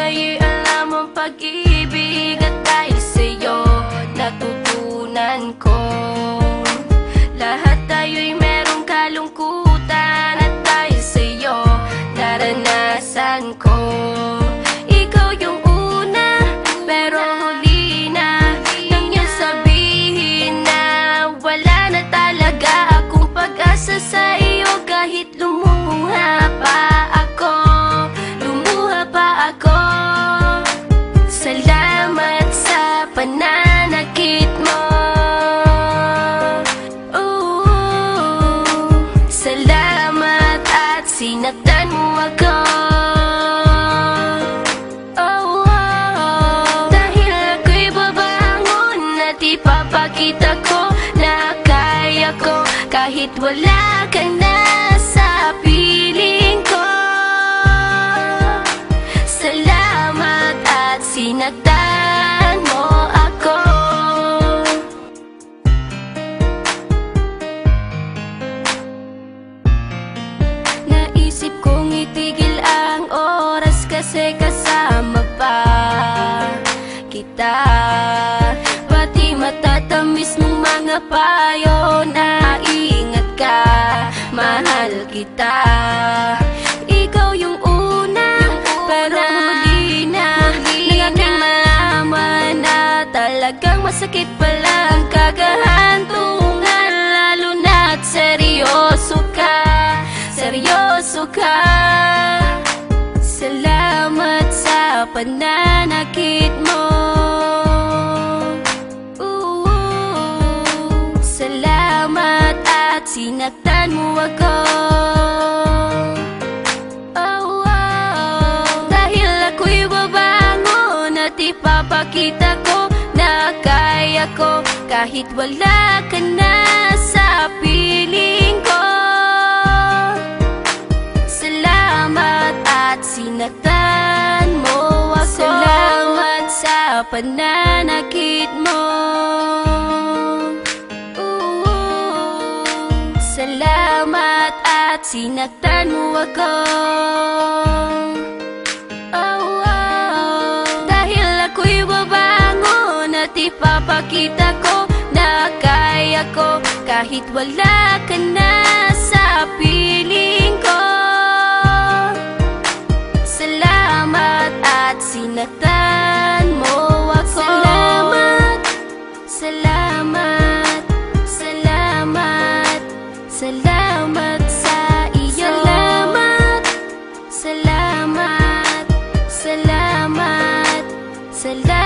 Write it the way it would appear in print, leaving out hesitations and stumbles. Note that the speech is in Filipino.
ay alam ang pag-ibig, at dahil sa'yo natutunan ko. Lahat tayo'y merong kalungkutan, at dahil sa'yo naranasan ko. Ikaw yung una, pero huli na nang iyong sabihin na wala na talaga akong pag-asa sa iyo. Kahit lumuha pa ako, salamat sa pananakit mo. Salamat at sinaktan mo ako. Dahil ako'y babangon at ipapakita ko na kaya ko kahit wala ka na sa piling ko. Salamat at sinaktan mo ako. Naisip kong itigil ang oras kasi kasama pa kita. Pati matatamis mong mga payo na ingat ka, mahal kita. Ikaw yung una, pero huli na nang aking malaman na talagang masakit pala ang kagahantungan. Lalo na't seryoso ka, seryoso ka. Salamat sa pananakit mo. Salamat at sinaktan mo ako. Dahil ako'y babangon at ipapakita ko na kaya ko kahit wala ka na sa piling ko. Salamat at sinaktan mo ako. Salamat sa pananakit mo. Salamat at sinaktan mo ako. Dahil ako'y babangon at ipapakita ko na kaya ko kahit wala ka na sa piling ko. Salamat at sinaktan mo ako. Salamat, salamat, salamat, salamat sa iyo. Salamat, salamat, salamat, salamat.